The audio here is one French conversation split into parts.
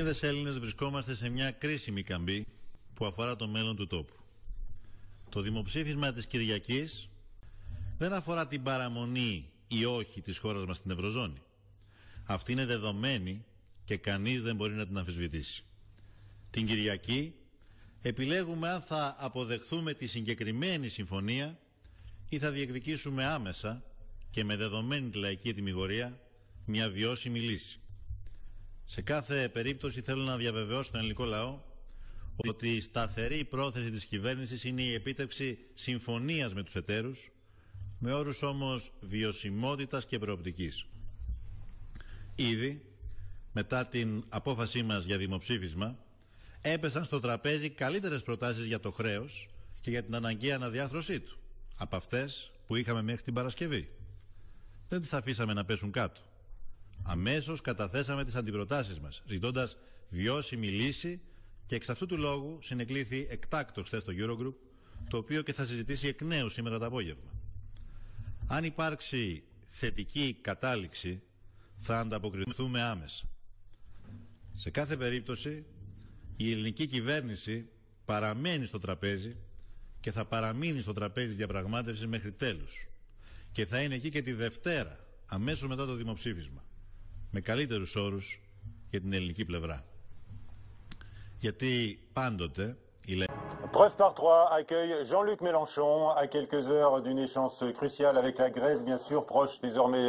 Ελληνίδες Έλληνες βρισκόμαστε σε μια κρίσιμη καμπή που αφορά το μέλλον του τόπου. Το δημοψήφισμα της Κυριακής δεν αφορά την παραμονή ή όχι της χώρας μας στην Ευρωζώνη. Αυτή είναι δεδομένη και κανείς δεν μπορεί να την αμφισβητήσει. Την Κυριακή επιλέγουμε αν θα αποδεχθούμε τη συγκεκριμένη συμφωνία ή θα διεκδικήσουμε άμεσα και με δεδομένη τη λαϊκή τιμιγορία μια βιώσιμη λύση. Σε κάθε περίπτωση θέλω να διαβεβαιώσω τον ελληνικό λαό ότι η σταθερή πρόθεση της κυβέρνησης είναι η επίτευξη συμφωνίας με τους εταίρους, με όρους όμως βιωσιμότητας και προοπτικής. Ήδη, μετά την απόφασή μας για δημοψήφισμα, έπεσαν στο τραπέζι καλύτερες προτάσεις για το χρέος και για την αναγκαία αναδιάρθρωσή του, από αυτές που είχαμε μέχρι την Παρασκευή. Δεν τις αφήσαμε να πέσουν κάτω. Αμέσως καταθέσαμε τις αντιπροτάσεις μας, ζητώντας βιώσιμη λύση και εξ αυτού του λόγου συνεκλήθη εκτάκτος χθες στο Eurogroup, το οποίο και θα συζητήσει εκ νέου σήμερα το απόγευμα. Αν υπάρξει θετική κατάληξη, θα ανταποκριθούμε άμεσα. Σε κάθε περίπτωση, η ελληνική κυβέρνηση παραμένει στο τραπέζι και θα παραμείνει στο τραπέζι της διαπραγμάτευσης μέχρι τέλους. Και θα είναι εκεί και τη Δευτέρα, αμέσως μετά το δημοψήφισμα, με καλύτερους όρους για την ελληνική πλευρά. Γιατί πάντοτε η Preuve par trois accueille Jean-Luc Mélenchon à quelques heures d'une échéance cruciale avec la Grèce, bien sûr, proche désormais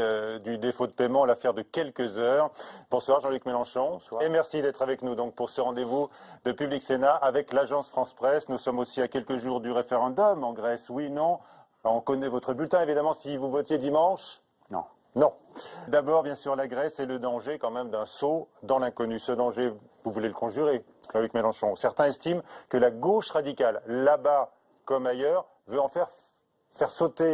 du défaut de paiement, l'affaire de quelques heures. Bonsoir Jean-Luc Mélenchon. Bonsoir. Et merci d'être avec nous donc pour ce rendez-vous de Public Sénat avec l'agence France Presse. Nous sommes aussi à quelques jours du référendum en Grèce. Oui, non. On connaît votre bulletin évidemment si vous votiez dimanche. Non. Non. D'abord, bien sûr, la Grèce et le danger quand même d'un saut dans l'inconnu. Ce danger, vous voulez le conjurer, Jean-Luc Mélenchon. Certains estiment que la gauche radicale, là-bas comme ailleurs, veut en faire sauter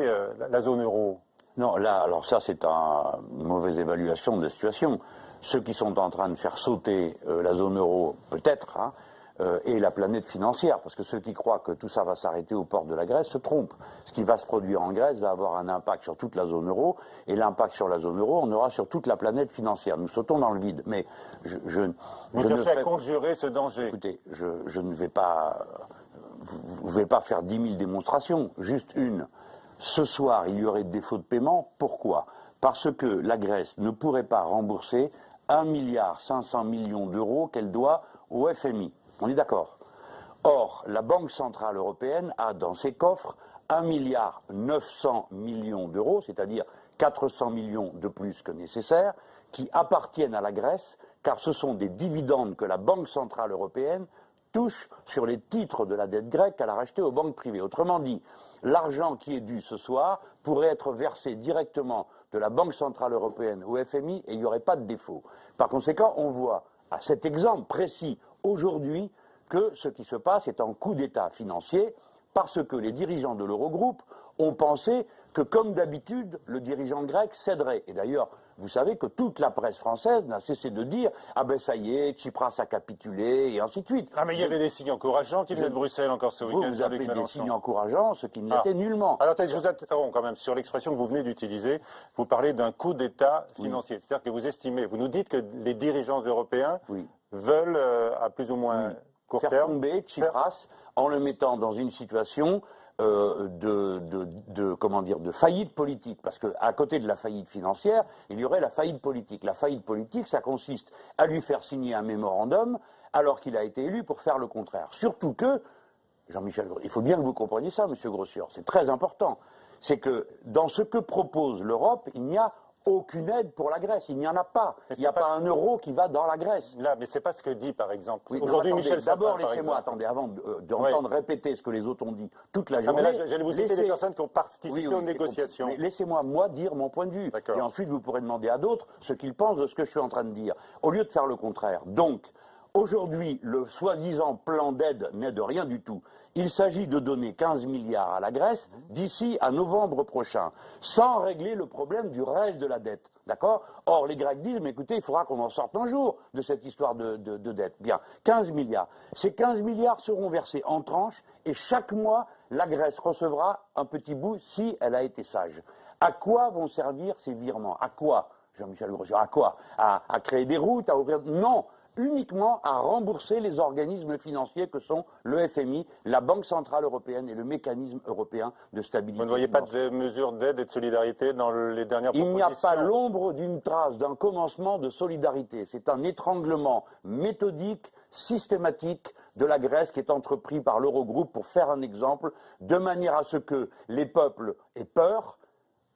la zone euro. Non, là, alors ça, c'est une mauvaise évaluation de la situation. Ceux qui sont en train de faire sauter la zone euro, peut-être, hein, et la planète financière, parce que ceux qui croient que tout ça va s'arrêter aux portes de la Grèce se trompent. Ce qui va se produire en Grèce va avoir un impact sur toute la zone euro, et l'impact sur la zone euro, on aura sur toute la planète financière. Nous sautons dans le vide. Mais vous cherchez à conjurer ce danger. Écoutez, je ne vais pas... Vous ne vais pas faire 10 000 démonstrations, juste une. Ce soir, il y aurait défaut de paiement. Pourquoi? Parce que la Grèce ne pourrait pas rembourser 1,5 milliard d'euros qu'elle doit au FMI. On est d'accord. Or, la Banque Centrale Européenne a dans ses coffres 1,9 milliard d'euros, c'est-à-dire 400 millions de plus que nécessaire, qui appartiennent à la Grèce, car ce sont des dividendes que la Banque Centrale Européenne touche sur les titres de la dette grecque qu'elle a rachetés aux banques privées. Autrement dit, l'argent qui est dû ce soir pourrait être versé directement de la Banque Centrale Européenne au FMI et il n'y aurait pas de défaut. Par conséquent, on voit à cet exemple précis aujourd'hui que ce qui se passe est un coup d'État financier parce que les dirigeants de l'Eurogroupe ont pensé que, comme d'habitude, le dirigeant grec céderait. Et d'ailleurs, vous savez que toute la presse française n'a cessé de dire « Ah ben ça y est, Tsipras a capitulé » et ainsi de suite. Ah mais il y avait des signes encourageants qui venaient de Bruxelles encore ce week-end. Vous appelez des signes encourageants, ce qui n'était nullement. Alors je vous interromps quand même sur l'expression que vous venez d'utiliser. Vous parlez d'un coup d'État financier. C'est-à-dire que vous estimez, vous nous dites que les dirigeants européens veulent à plus ou moins court terme faire tomber Tsipras en le mettant dans une situation de faillite politique, parce qu'à côté de la faillite financière, il y aurait la faillite politique. La faillite politique, ça consiste à lui faire signer un mémorandum alors qu'il a été élu pour faire le contraire. Surtout que, Jean-Michel, il faut bien que vous compreniez ça, Monsieur Grossuor, c'est très important. C'est que dans ce que propose l'Europe, il n'y a aucune aide pour la Grèce. Il n'y en a pas. Il n'y a pas un euro qui va dans la Grèce. Là, mais c'est pas ce que dit, par exemple. Oui, aujourd'hui, Michel Sapin, d'abord, laissez-moi, attendez, avant d'entendre répéter ce que les autres ont dit toute la journée. Mais là, j'allais vous citer des personnes qui ont participé aux négociations. Mais laissez-moi, moi, dire mon point de vue. Et ensuite, vous pourrez demander à d'autres ce qu'ils pensent de ce que je suis en train de dire. Au lieu de faire le contraire. Donc, aujourd'hui, le soi-disant plan d'aide n'est de rien du tout. Il s'agit de donner 15 milliards à la Grèce d'ici à novembre prochain, sans régler le problème du reste de la dette. D'accord? Or, les Grecs disent, mais écoutez, il faudra qu'on en sorte un jour de cette histoire de dette. Bien, 15 milliards. Ces 15 milliards seront versés en tranches et chaque mois, la Grèce recevra un petit bout si elle a été sage. À quoi vont servir ces virements? À quoi, Jean-Michel Grossuor? À quoi? À créer des routes? À ouvrir? Non! uniquement à rembourser les organismes financiers que sont le FMI, la Banque Centrale Européenne et le Mécanisme Européen de Stabilité. Vous ne voyez pas de mesures d'aide et de solidarité dans les dernières propositions? Il n'y a pas l'ombre d'une trace d'un commencement de solidarité. C'est un étranglement méthodique, systématique de la Grèce qui est entrepris par l'Eurogroupe pour faire un exemple, de manière à ce que les peuples aient peur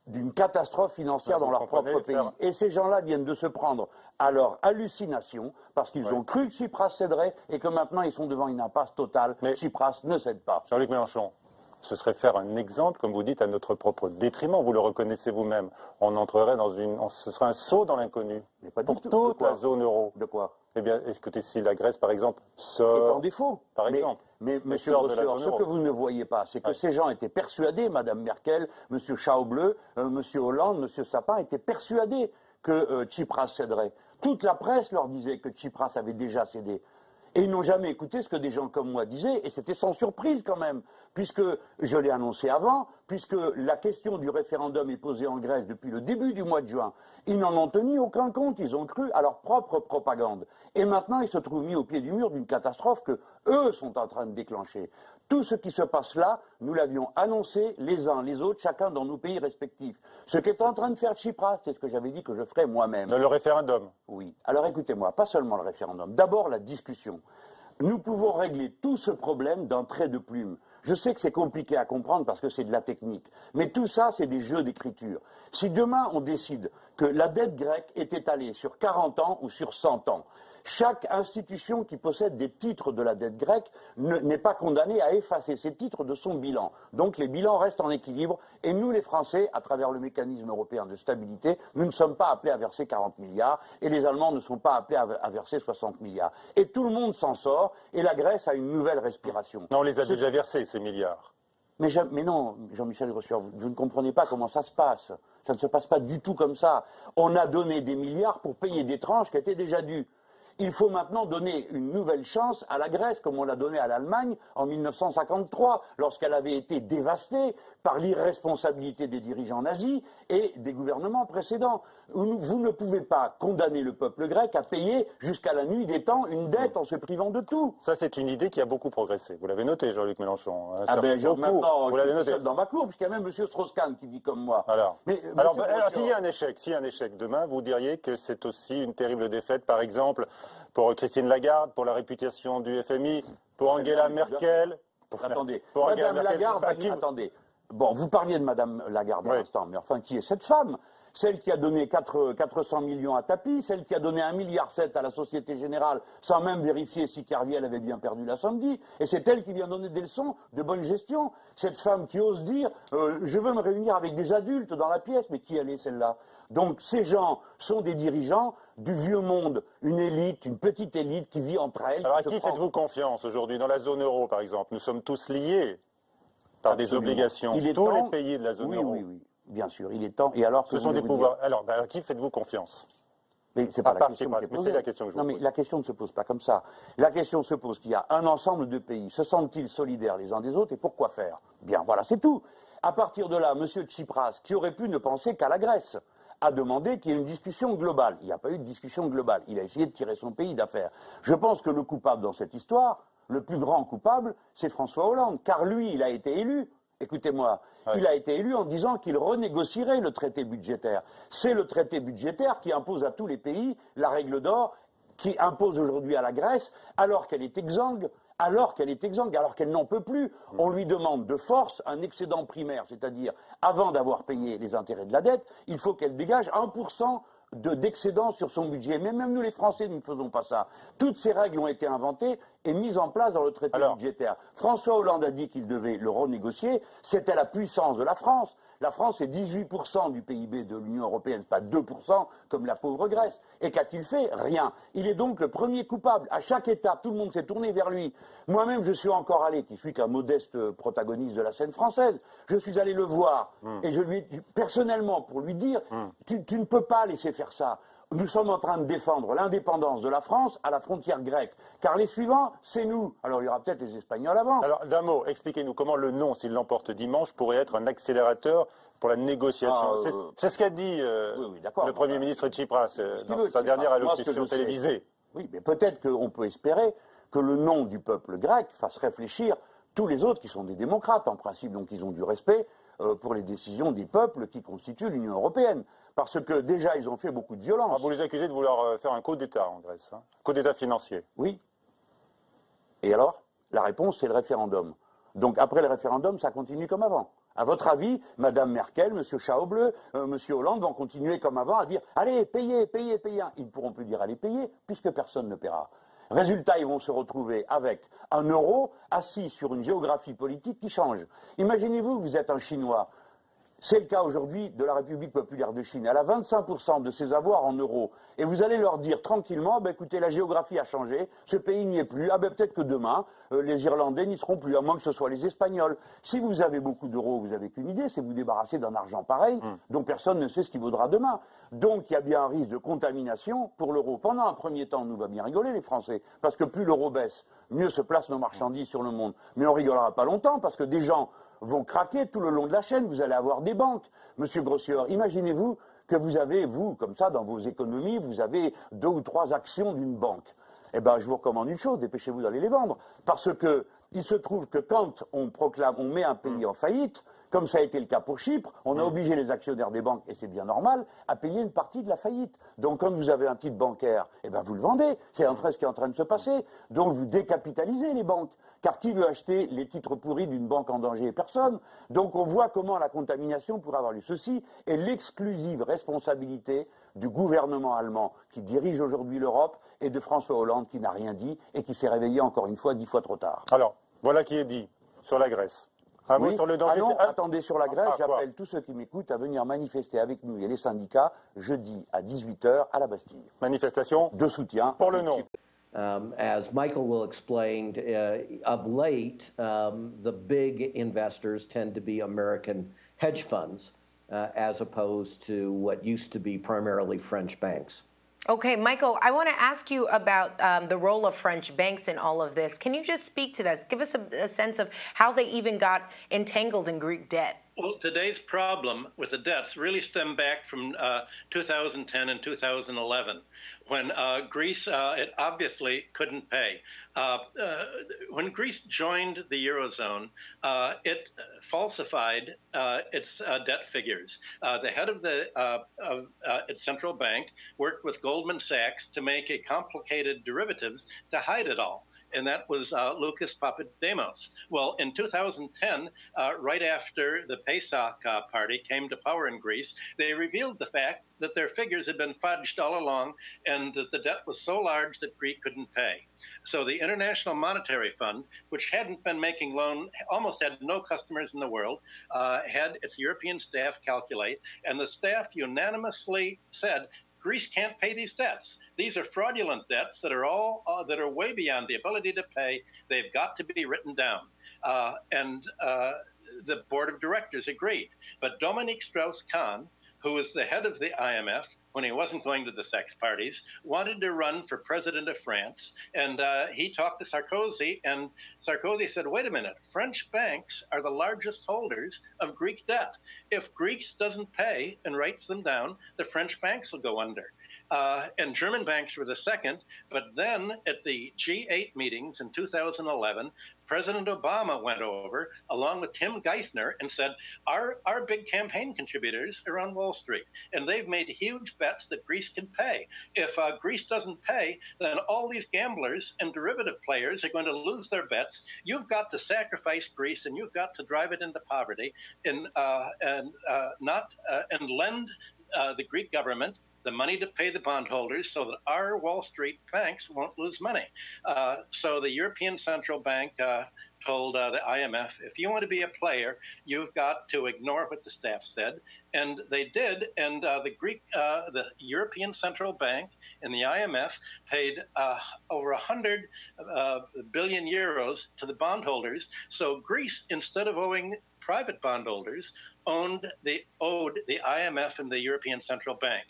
d'une catastrophe financière dans leur propre pays. Et ces gens-là viennent de se prendre à leur hallucination parce qu'ils ont cru que Tsipras céderait et que maintenant ils sont devant une impasse totale. Mais Tsipras ne cède pas. Jean-Luc Mélenchon, ce serait faire un exemple, comme vous dites, à notre propre détriment. Vous le reconnaissez vous-même. On entrerait dans ce serait un saut dans l'inconnu pour toute la zone euro. De quoi? Eh bien, écoutez, si la Grèce, par exemple, sort... en défaut. Par exemple. Mais monsieur Grossuor, ce que vous ne voyez pas, c'est que ces gens étaient persuadés, Mme Merkel, M. Schauble, M. Hollande, M. Sapin, étaient persuadés que Tsipras céderait. Toute la presse leur disait que Tsipras avait déjà cédé. Et ils n'ont jamais écouté ce que des gens comme moi disaient, et c'était sans surprise quand même, puisque je l'ai annoncé avant, puisque la question du référendum est posée en Grèce depuis le début du mois de juin. Ils n'en ont tenu aucun compte, ils ont cru à leur propre propagande. Et maintenant, ils se trouvent mis au pied du mur d'une catastrophe que eux sont en train de déclencher. Tout ce qui se passe là, nous l'avions annoncé les uns les autres, chacun dans nos pays respectifs. Ce qu'est en train de faire Tsipras, c'est ce que j'avais dit que je ferais moi-même. Le référendum. Oui. Alors écoutez-moi, pas seulement le référendum, d'abord la discussion. Nous pouvons régler tout ce problème d'un trait de plume. Je sais que c'est compliqué à comprendre parce que c'est de la technique, mais tout ça, c'est des jeux d'écriture. Si demain on décide que la dette grecque est étalée sur 40 ans ou sur 100 ans, chaque institution qui possède des titres de la dette grecque n'est pas condamnée à effacer ces titres de son bilan. Donc les bilans restent en équilibre et nous, les Français, à travers le mécanisme européen de stabilité, nous ne sommes pas appelés à verser 40 milliards et les Allemands ne sont pas appelés à verser 60 milliards. Et tout le monde s'en sort et la Grèce a une nouvelle respiration. Non, on les a déjà versés, ces milliards. Mais non, Jean-Michel Grossuor, vous ne comprenez pas comment ça se passe. Ça ne se passe pas du tout comme ça. On a donné des milliards pour payer des tranches qui étaient déjà dues. Il faut maintenant donner une nouvelle chance à la Grèce, comme on l'a donné à l'Allemagne en 1953, lorsqu'elle avait été dévastée par l'irresponsabilité des dirigeants nazis et des gouvernements précédents. Vous ne pouvez pas condamner le peuple grec à payer jusqu'à la nuit des temps une dette en se privant de tout. Ça, c'est une idée qui a beaucoup progressé. Vous l'avez noté, Jean-Luc Mélenchon. Maintenant, vous l'avez je suis noté. seul dans ma cour, puisqu'il y a même M. Strauss-Kahn qui dit comme moi. Alors s'il y a un échec demain, vous diriez que c'est aussi une terrible défaite, par exemple, pour Christine Lagarde, pour la réputation du FMI, pour Angela Merkel. Attendez, Madame Lagarde, attendez. Bon, vous parliez de Madame Lagarde à l'instant, mais enfin, qui est cette femme? Celle qui a donné 400 millions à Tapi, celle qui a donné 1,7 milliard à la Société Générale, sans même vérifier si Kerviel avait bien perdu la samedi. Et c'est elle qui vient donner des leçons de bonne gestion. Cette femme qui ose dire je veux me réunir avec des adultes dans la pièce, mais qui elle est celle-là? Donc ces gens sont des dirigeants du vieux monde, une élite, une petite élite qui vit entre elles. Alors à qui faites-vous confiance aujourd'hui? Dans la zone euro, par exemple, nous sommes tous liés par des obligations. Tous les pays de la zone euro. Oui. Bien sûr, il est temps. Et alors, ce sont des pouvoirs. Alors, à qui faites-vous confiance? Mais c'est pas la question qui est posée. C'est la question que je vous pose. Non, mais la question ne se pose pas comme ça. La question se pose qu'il y a un ensemble de pays. Se sentent-ils solidaires les uns des autres et pourquoi faire? Bien, voilà, c'est tout. À partir de là, M. Tsipras, qui aurait pu ne penser qu'à la Grèce, a demandé qu'il y ait une discussion globale. Il n'y a pas eu de discussion globale. Il a essayé de tirer son pays d'affaire. Je pense que le coupable dans cette histoire, le plus grand coupable, c'est François Hollande, car lui, il a été élu. Écoutez-moi, il a été élu en disant qu'il renégocierait le traité budgétaire. C'est le traité budgétaire qui impose à tous les pays la règle d'or, qui impose aujourd'hui à la Grèce, alors qu'elle est exsangue, alors qu'elle n'en peut plus. On lui demande de force un excédent primaire, c'est-à-dire, avant d'avoir payé les intérêts de la dette, il faut qu'elle dégage 1% d'excédent sur son budget. Mais même nous, les Français, nous ne faisons pas ça. Toutes ces règles ont été inventées et mises en place dans le traité budgétaire. François Hollande a dit qu'il devait le renégocier. C'était la puissance de la France. La France est 18% du PIB de l'Union européenne, pas 2% comme la pauvre Grèce. Et qu'a-t-il fait? Rien. Il est donc le premier coupable. À chaque étape, tout le monde s'est tourné vers lui. Moi-même, je suis encore allé, qui suis qu'un modeste protagoniste de la scène française, je suis allé le voir. Et je lui ai dit, personnellement, pour lui dire, tu ne peux pas laisser faire ça. Nous sommes en train de défendre l'indépendance de la France à la frontière grecque. Car les suivants, c'est nous. Alors il y aura peut-être les Espagnols avant. Alors d'un mot, expliquez-nous comment le non, s'il l'emporte dimanche, pourrait être un accélérateur pour la négociation. C'est ce qu'a dit le Premier ministre Tsipras dans sa dernière allocution télévisée. Oui, mais peut-être qu'on peut espérer que le nom du peuple grec fasse réfléchir tous les autres qui sont des démocrates, en principe, donc ils ont du respect pour les décisions des peuples qui constituent l'Union européenne. Parce que déjà, ils ont fait beaucoup de violence. Ah, vous les accusez de vouloir faire un coup d'État en Grèce, hein, coup d'État financier. Oui. Et alors, la réponse, c'est le référendum. Donc après le référendum, ça continue comme avant. À votre avis, Mme Merkel, M. Schäuble, M. Hollande vont continuer comme avant à dire « Allez, payez, payez, payez ». Ils ne pourront plus dire « Allez, payez » puisque personne ne paiera. Résultat, ils vont se retrouver avec un euro assis sur une géographie politique qui change. Imaginez-vous que vous êtes un Chinois. C'est le cas aujourd'hui de la République populaire de Chine. Elle a 25% de ses avoirs en euros. Et vous allez leur dire tranquillement, écoutez, la géographie a changé, ce pays n'y est plus, peut-être que demain, les Irlandais n'y seront plus, à moins que ce soit les Espagnols. Si vous avez beaucoup d'euros, vous n'avez qu'une idée, c'est vous débarrasser d'un argent pareil, dont personne ne sait ce qu'il vaudra demain. Donc il y a bien un risque de contamination pour l'euro. Pendant un premier temps, on nous va bien rigoler les Français, parce que plus l'euro baisse, mieux se placent nos marchandises sur le monde. Mais on rigolera pas longtemps, parce que des gens vont craquer tout le long de la chaîne, vous allez avoir des banques. Monsieur Grossieur, imaginez-vous que vous avez, vous, comme ça, dans vos économies, vous avez 2 ou 3 actions d'une banque. Eh bien, je vous recommande une chose, dépêchez-vous d'aller les vendre. Parce que il se trouve que quand on met un pays en faillite, comme ça a été le cas pour Chypre, on a obligé les actionnaires des banques, et c'est bien normal, à payer une partie de la faillite. Donc quand vous avez un titre bancaire, eh ben vous le vendez. C'est ce qui est en train de se passer. Donc vous décapitalisez les banques. Car qui veut acheter les titres pourris d'une banque en danger? Personne. Donc on voit comment la contamination pourrait avoir lieu. Ceci est l'exclusive responsabilité du gouvernement allemand qui dirige aujourd'hui l'Europe et de François Hollande qui n'a rien dit et qui s'est réveillé encore une fois 10 fois trop tard. Alors, voilà qui est dit sur la Grèce. Un mot sur le danger. Ah non, attendez, sur la Grèce, j'appelle tous ceux qui m'écoutent à venir manifester avec nous et les syndicats jeudi à 18h à la Bastille. Manifestation de soutien pour le non. As Michael will explain, of late, the big investors tend to be American hedge funds, as opposed to what used to be primarily French banks. Okay, Michael, I want to ask you about the role of French banks in all of this. Can you just speak to this? Give us a sense of how they even got entangled in Greek debt. Well, today's problem with the debts really stem back from 2010 and 2011, when Greece it obviously couldn't pay. When Greece joined the Eurozone, it falsified its debt figures. The head of its central bank worked with Goldman Sachs to make a complicated derivatives to hide it all. And that was Lucas Papademos. Well, in 2010, right after the PASOK party came to power in Greece, they revealed the fact that their figures had been fudged all along and that the debt was so large that Greece couldn't pay. So the International Monetary Fund, which hadn't been making loan, almost had no customers in the world, had its European staff calculate, and the staff unanimously said, Greece can't pay these debts. These are fraudulent debts that are all that are way beyond the ability to pay. They've got to be written down. And the board of directors agreed. But Dominique Strauss-Kahn, who was the head of the IMF when he wasn't going to the sex parties, wanted to run for president of France. And he talked to Sarkozy, and Sarkozy said, wait a minute, French banks are the largest holders of Greek debt. If Greece doesn't pay and writes them down, the French banks will go under. And German banks were the second. But then at the G8 meetings in 2011, President Obama went over, along with Tim Geithner, and said, our big campaign contributors are on Wall Street, and they've made huge bets that Greece can pay. If Greece doesn't pay, then all these gamblers and derivative players are going to lose their bets. You've got to sacrifice Greece, and you've got to drive it into poverty, and lend the Greek government the money to pay the bondholders so that our Wall Street banks won't lose money. So the European Central Bank told the IMF, if you want to be a player, you've got to ignore what the staff said. And they did. And the European Central Bank and the IMF paid over 100 billion euros to the bondholders. So Greece, instead of owing private bondholders, owed the IMF and the European Central Bank.